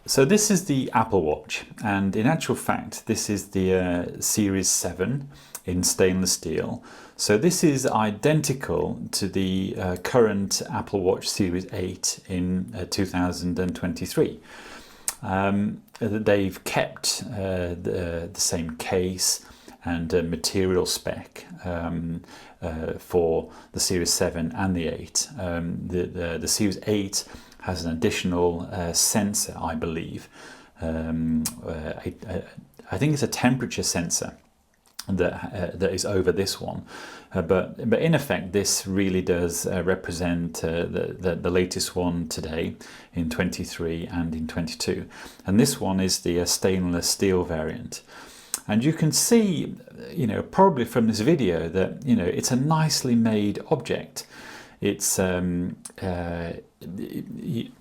So this is the Apple Watch, and in actual fact this is the Series 7 in stainless steel. So this is identical to the current Apple Watch Series 8 in 2023. They've kept the same case and material spec for the Series 7 and the 8. The Series 8 has an additional sensor, I believe. I think it's a temperature sensor that is over this one, but in effect this really does represent the latest one today in 23 and in 22, and this one is the stainless steel variant. And you can see, probably from this video that it's a nicely made object. It's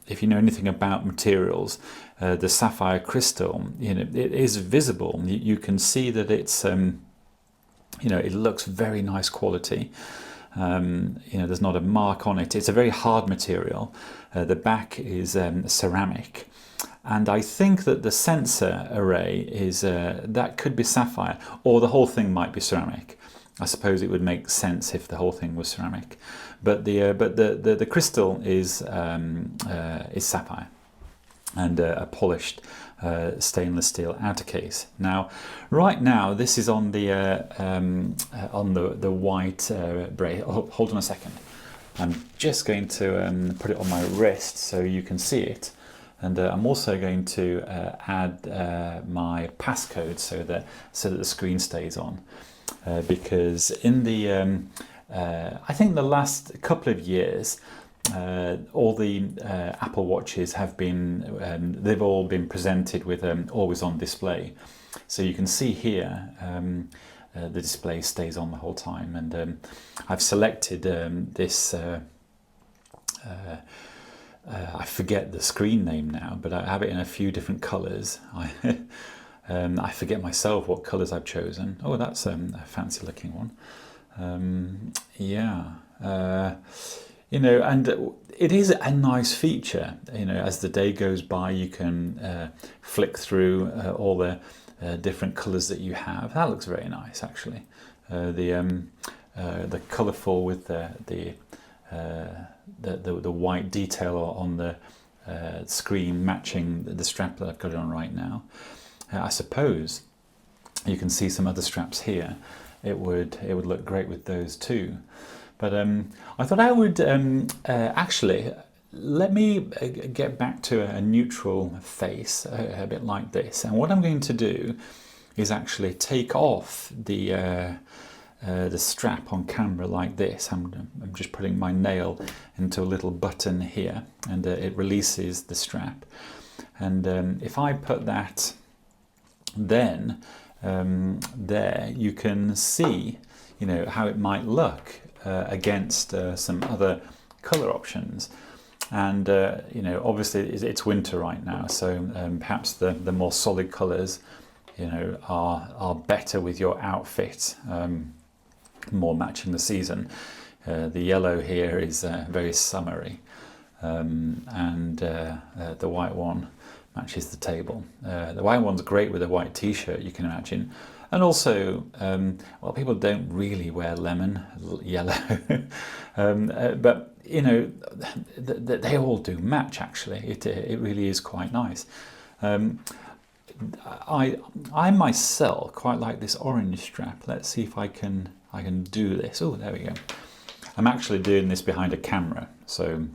if you know anything about materials, the sapphire crystal, it is visible. You can see that it's it looks very nice quality. There's not a mark on it. It's a very hard material. The back is ceramic, and I think that the sensor array is that could be sapphire, or the whole thing might be ceramic. I suppose it would make sense if the whole thing was ceramic, but the crystal is sapphire, and a polished stainless steel outer case. Now, right now, this is on the white brace. Oh, hold on a second. I'm just going to put it on my wrist so you can see it, and I'm also going to add my passcode so that the screen stays on. Because in the I think the last couple of years, all the Apple Watches have been they've all been presented with always on display. So you can see here the display stays on the whole time, and I've selected this. I forget the screen name now, but I have it in a few different colours. I forget myself what colours I've chosen. Oh, that's a fancy looking one. And it is a nice feature. As the day goes by, you can flick through all the different colours that you have. That looks very nice, actually. The colourful with the white detail on the screen matching the strap that I've got on right now. I suppose you can see some other straps here. It would look great with those too. But I thought I would actually let me get back to a neutral face, a bit like this. And what I'm going to do is actually take off the strap on camera like this. I'm just putting my nail into a little button here, and it releases the strap. And if I put that, then there you can see, how it might look against some other color options. And obviously it's winter right now, so perhaps the more solid colors, are better with your outfit, more matching the season. The yellow here is very summery, and the white one matches the table. The white one's great with a white t-shirt, you can imagine. And also, people don't really wear lemon yellow, but they all do match. Actually, it really is quite nice. I myself quite like this orange strap. Let's see if I can do this. Oh, there we go. I'm actually doing this behind a camera, so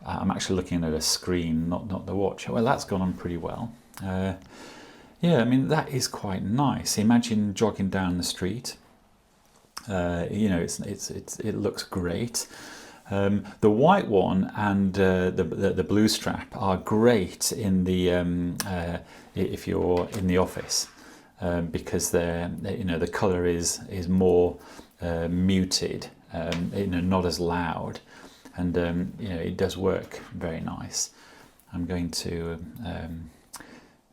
I'm actually looking at a screen, not the watch. Well, that's gone on pretty well. Yeah, I mean, that is quite nice. Imagine jogging down the street. It looks great. The white one and the blue strap are great in the if you're in the office, because the color is more muted, not as loud, and it does work very nice. I'm going to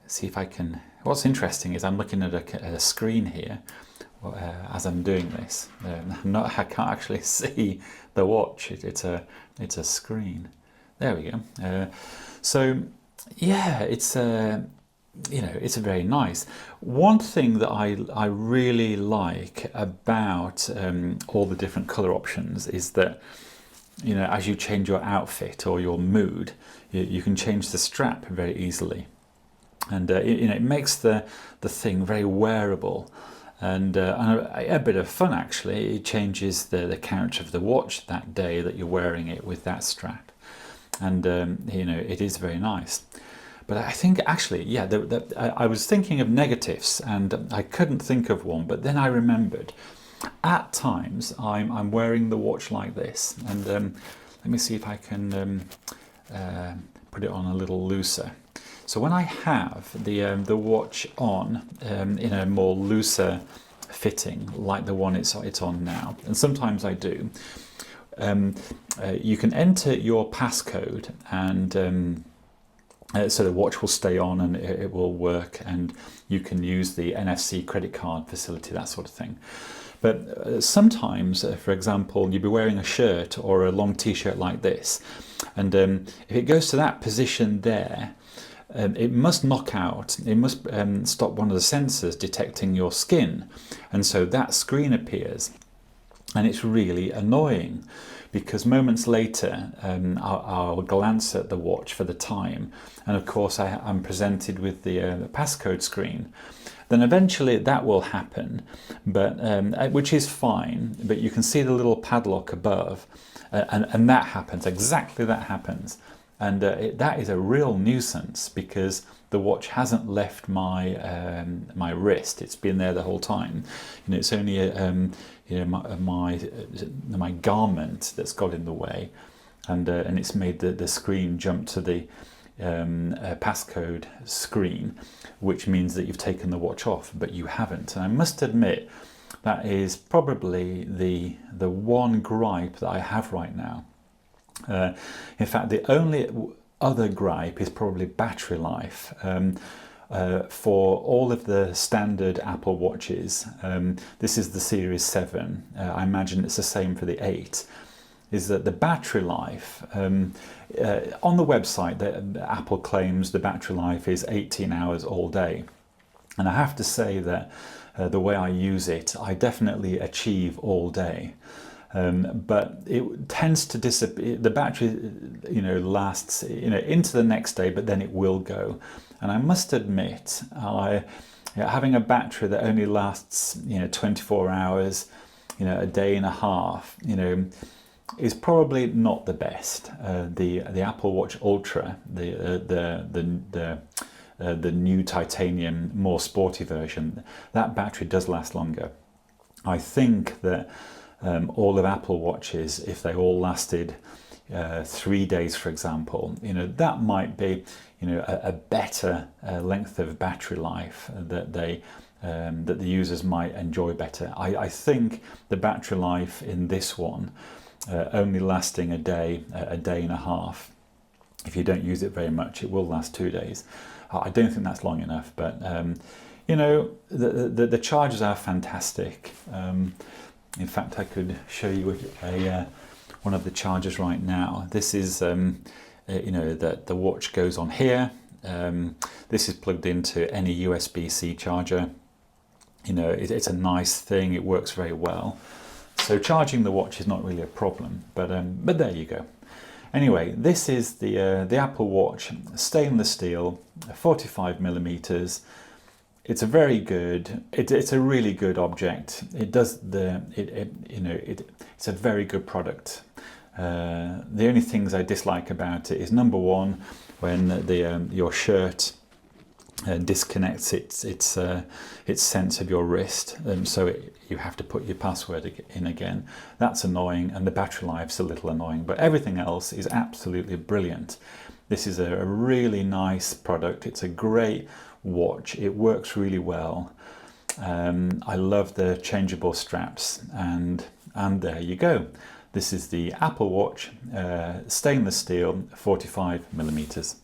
see if I can. What's interesting is I'm looking at a screen here as I'm doing this. I can't actually see the watch. It's a screen. There we go. So Yeah, it's it's very nice. One thing that I really like about all the different color options is that as you change your outfit or your mood, you can change the strap very easily, and it makes the thing very wearable. And a bit of fun actually. It changes the character of the watch that day that you're wearing it with that strap, and it is very nice. But I think actually, yeah, I was thinking of negatives and I couldn't think of one. But then I remembered, at times I'm wearing the watch like this, and let me see if I can put it on a little looser. So when I have the watch on in a more looser fitting, like the one it's on now, and sometimes I do, you can enter your passcode, and so the watch will stay on and it will work, and you can use the NFC credit card facility, that sort of thing. But sometimes, for example, you'll be wearing a shirt or a long t-shirt like this, and if it goes to that position there, it must knock out, it must stop one of the sensors detecting your skin, and so that screen appears, and it's really annoying because moments later I'll glance at the watch for the time, and of course I'm presented with the passcode screen. Then eventually that will happen, but which is fine, but you can see the little padlock above, and that happens, exactly that happens. And that is a real nuisance because the watch hasn't left my my wrist. It's been there the whole time. It's only my garment that's got in the way, and it's made the screen jump to the passcode screen, which means that you've taken the watch off, but you haven't. And I must admit, that is probably the one gripe that I have right now. In fact, the only other gripe is probably battery life. For all of the standard Apple Watches, this is the Series 7, I imagine it's the same for the 8, is that the battery life, on the website, Apple claims the battery life is 18 hours all day. And I have to say that the way I use it, I definitely achieve all day. But it tends to disappear. The battery, lasts, into the next day, but then it will go. And I must admit, having a battery that only lasts, 24 hours, a day and a half, is probably not the best. The Apple Watch Ultra, the new titanium, more sporty version, that battery does last longer. I think that all of Apple Watches, if they all lasted 3 days, for example, that might be, a better length of battery life that the users might enjoy better. I think the battery life in this one, only lasting a day and a half, if you don't use it very much, it will last 2 days. I don't think that's long enough, but the chargers are fantastic. In fact, I could show you one of the chargers right now. This is, the watch goes on here. This is plugged into any USB-C charger. It's a nice thing. It works very well. So charging the watch is not really a problem. But there you go. Anyway, this is the Apple Watch, stainless steel, 45 millimeters. It's a very good. It's a really good object. It does it's a very good product. The only things I dislike about it is, number one, when your shirt disconnects its sense of your wrist, so you have to put your password in again. That's annoying, and the battery life's a little annoying. But everything else is absolutely brilliant. This is a really nice product. It's a great watch. It works really well. I love the changeable straps, and there you go. This is the Apple Watch, stainless steel, 45 millimeters.